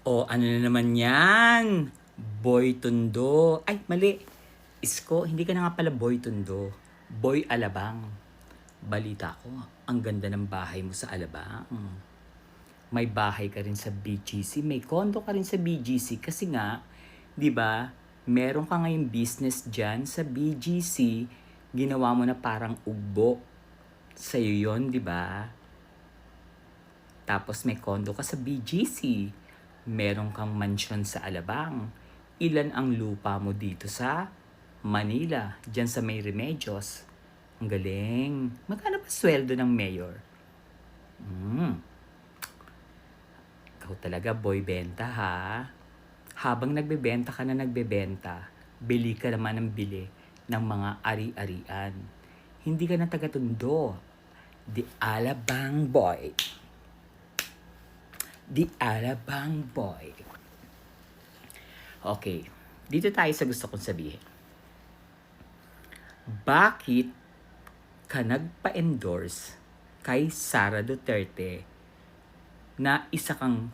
O ano na naman yan? Boy Tondo. Ay, mali. Isko, hindi ka na nga pala Boy Tondo. Boy Alabang. Balita ko, ang ganda ng bahay mo sa Alabang. May bahay ka rin sa BGC, may condo ka rin sa BGC kasi nga, 'di ba? Meron ka ngayong business diyan sa BGC, ginawa mo na parang ugbo. Sa iyo 'yon, 'di ba? Tapos may condo ka sa BGC. Meron kang mansion sa Alabang. Ilan ang lupa mo dito sa Manila, diyan sa May Remedios? Ang galing. Magkano ba sweldo ng mayor? Ikaw talaga, boy benta ha. Habang nagbebenta ka na nagbebenta, bili ka naman ng bili ng mga ari-arian. Hindi ka na taga-Tondo. Di Alabang boy. Di Alabang boy. Okay, dito tayo sa gusto kong sabihin. Bakit ka nagpa-endorse kay Sara Duterte na isa kang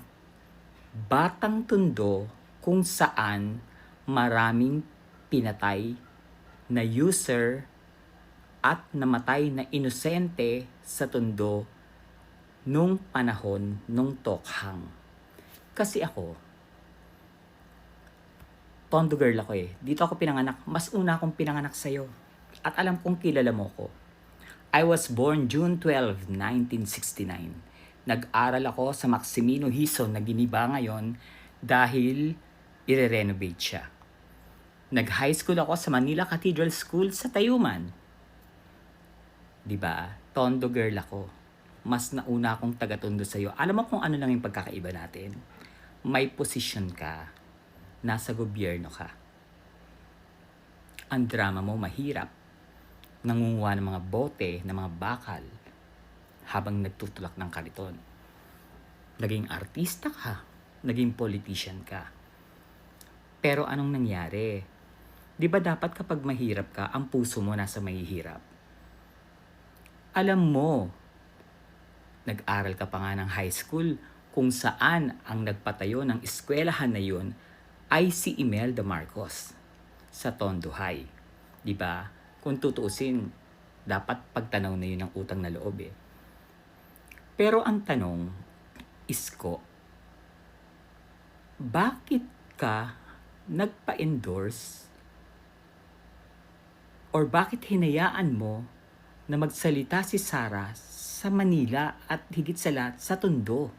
batang Tondo kung saan maraming pinatay na user at namatay na inosente sa Tondo nung panahon nung Tokhang. Kasi ako, Tondo girl ako eh. Dito ako pinanganak. Mas una akong pinanganak sa'yo. At alam kong kilala mo ko. I was born June 12, 1969. Nag-aral ako sa Maximino Hison na giniba ngayon dahil i-renovate siya. Nag-high school ako sa Manila Cathedral School sa Tayuman. Diba? Tondo girl ako. Mas nauna akong taga-Tondo sa'yo. Alam mo kung ano lang yung pagkakaiba natin? May posisyon ka. Nasa gobyerno ka. Ang drama mo mahirap. Nangunguha ng mga bote, ng mga bakal habang nagtutulak ng kariton. Naging artista ka. Naging politician ka. Pero anong nangyari? Di ba dapat kapag mahirap ka, ang puso mo nasa mahihirap? Alam mo, nag-aral ka pa nga ng high school kung saan ang nagpatayo ng eskwelahan na yun ay si Imelda Marcos sa Tondo High. Di ba? Kung tutuusin, dapat pagtanaw na yun ng utang na loob eh. Pero ang tanong, Isko, bakit ka nagpa-endorse or bakit hinayaan mo na magsalita si Sara sa Manila at higit sa lahat sa Tondo?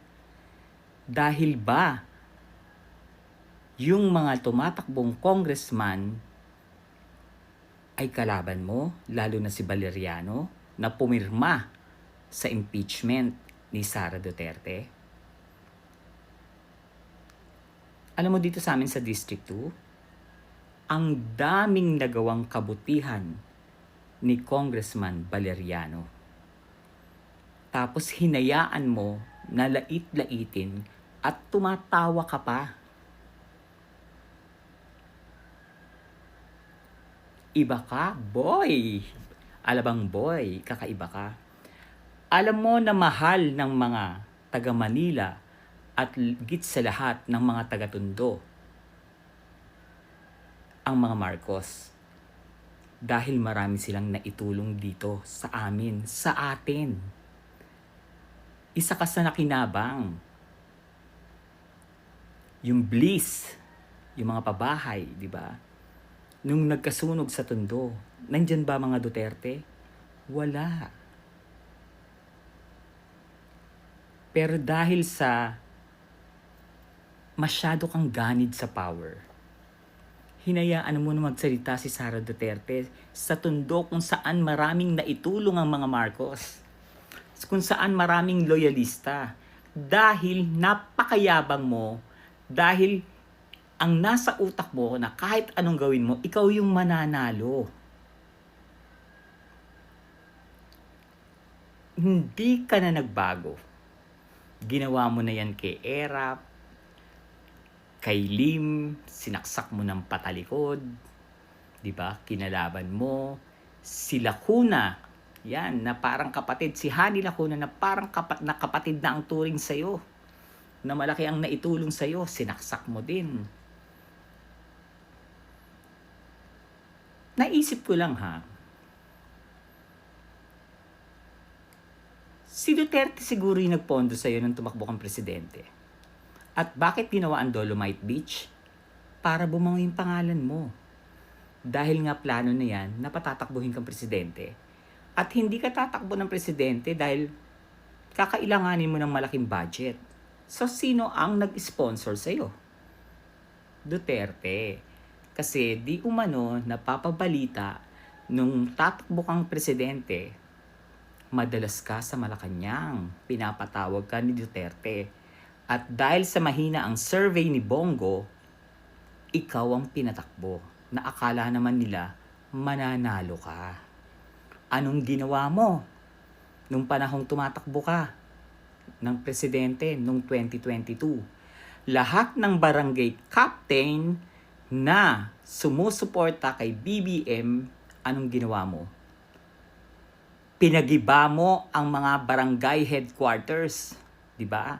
Dahil ba yung mga tumatakbong congressman ay kalaban mo, lalo na si Valeriano, na pumirma sa impeachment ni Sara Duterte? Alam mo dito sa amin sa District 2, ang daming nagawang kabutihan ni Congressman Valeriano. Tapos hinayaan mo na lait-laitin at tumatawa ka pa. Iba ka, boy. Alabang boy, kakaiba ka. Alam mo na mahal ng mga taga Manila at git sa lahat ng mga taga Tondo ang mga Marcos. Dahil marami silang naitulong dito sa amin, sa atin. Isa ka sa nakinabang. Yung Bliss, yung mga pabahay, di ba? Nung nagkasunog sa Tondo, nandyan ba mga Duterte? Wala. Pero dahil sa masyado kang ganid sa power, hinayaan mo na magsalita si Sara Duterte sa Tondo kung saan maraming naitulong ang mga Marcos. Kung saan maraming loyalista. Dahil napakayabang mo, dahil ang nasa utak mo na kahit anong gawin mo, ikaw yung mananalo. Hindi ka na nagbago. Ginawa mo na yan kay Erap, kay Lim, sinaksak mo ng patalikod, di ba? Kinalaban mo. Si Lacuna, yan, na parang kapatid. Si Hani Lacuna na parang kapatid na ang turing sa'yo. na malaki ang naitulong sa'yo, sinaksak mo din. Naisip ko lang ha, si Duterte siguro yung nagpondo sa'yo nung tumakbo kang presidente. At bakit ginawa ang Dolomite Beach? Para bumango yung pangalan mo. Dahil nga plano na yan na patatakbuhin kang presidente. At hindi ka tatakbo ng presidente dahil kakailanganin mo ng malaking budget. So, sino ang nag-sponsor sa'yo? Duterte. Kasi di umano napapabalita nung tatakbo kang presidente, madalas ka sa Malacanang, pinapatawag ka ni Duterte. At dahil sa mahina ang survey ni Bongo, ikaw ang pinatakbo na akala naman nila mananalo ka. Anong ginawa mo nung panahong tumatakbo ka ng presidente noong 2022? Lahat ng barangay captain na sumusuporta kay BBM, anong ginawa mo? Pinagiba mo ang mga barangay headquarters, di ba?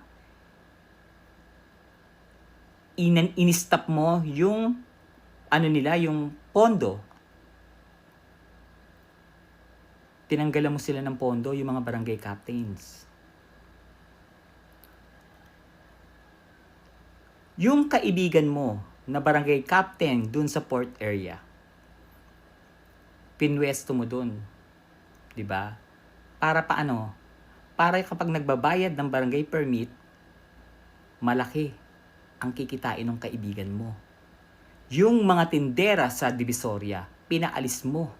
Inistop mo yung yung pondo. Tinanggalan mo sila ng pondo, yung mga barangay captains. Yung kaibigan mo na barangay captain dun sa port area, pinwesto mo dun. Diba? Para paano? Para kapag nagbabayad ng barangay permit, malaki ang kikitain ng kaibigan mo. Yung mga tindera sa Divisoria, pinaalis mo.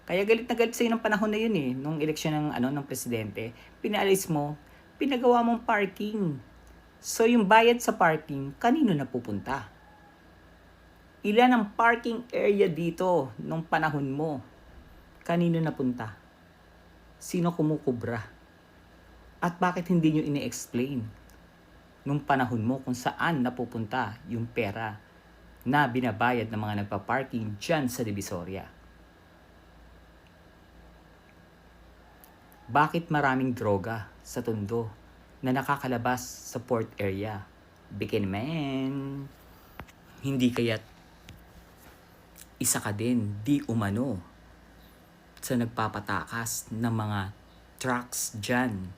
Kaya galit na galit sa'yo ng panahon na yun nung eleksyon ng presidente, pinaalis mo, pinagawa mong parking. So yung bayad sa parking, kanino napupunta? Ilan ang parking area dito nung panahon mo? Kanino napunta? Sino kumukubra? At bakit hindi nyo ini-explain nung panahon mo kung saan napupunta yung pera na binabayad ng mga nagpa-parking dyan sa Divisoria? Bakit maraming droga sa Tondo na nakakalabas sa port area? Bikinimen, hindi kaya't isa ka din di umano sa nagpapatakas ng mga trucks dyan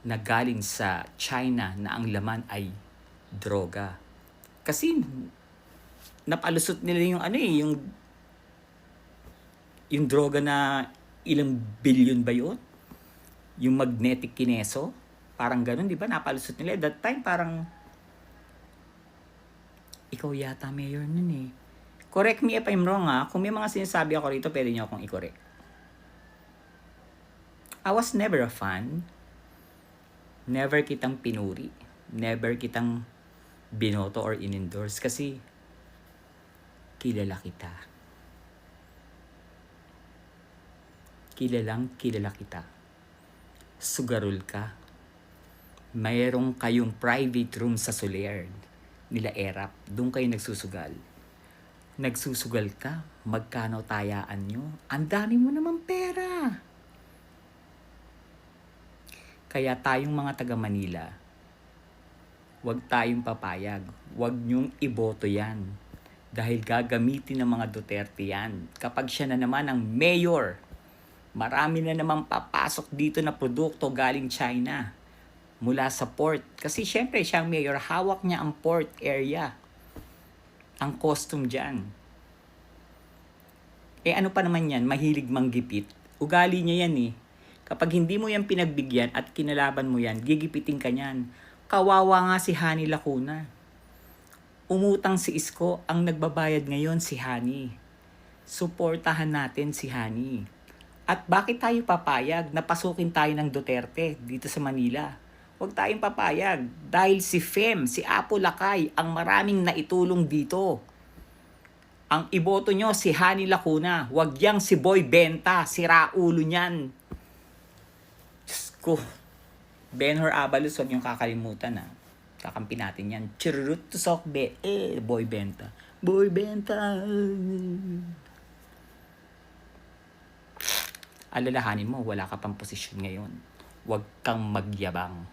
na galing sa China na ang laman ay droga. Kasi napalusot nila yung droga na ilang billion ba yun? Yung magnetic kineso, parang ganun, di ba? Napalusot nila. That time parang ikaw yata mayor nun Correct me if I'm wrong Kung may mga sinasabi ako rito, pwede niyo akong i-correct. I was never a fan. Never kitang pinuri. Never kitang binoto or in-endorse kasi kilala kita. Kilalang kilala kita. Sugarol ka. Mayroong kayong private room sa Soler nila Erap. Doon kayo nagsusugal. Nagsusugal ka. Magkano tayaan nyo? Ang dami mo naman pera. Kaya tayong mga taga Manila, huwag tayong papayag. Huwag nyong iboto yan. Dahil gagamitin ng mga Duterte yan. Kapag siya na naman ang mayor, marami na naman papasok dito na produkto galing China. Mula sa port. Kasi syempre siya ang mayor, hawak niya ang port area. Ang custom dyan. Ano pa naman yan? Mahilig manggipit. Ugali niya yan Kapag hindi mo yan pinagbigyan at kinalaban mo yan, gigipitin ka niyan. Kawawa nga si Hani Lacuna. Umutang si Isko, ang nagbabayad ngayon si Hani. Suportahan natin si Hani. At bakit tayo papayag na pasukin tayo ng Duterte dito sa Manila? Huwag tayong papayag dahil si Fem, si Apo Lakay, ang maraming naitulong dito. Ang iboto nyo si Hani Lacuna, huwag yang si Boy Benta, si Raulo niyan. Ko, Benhur Abalos, huwag niyong kakalimutan Kakampi natin yan. Churut to sokbe. Boy Benta. Boy Benta. Alalahanin mo, wala ka pang posisyon ngayon. Huwag kang magyabang.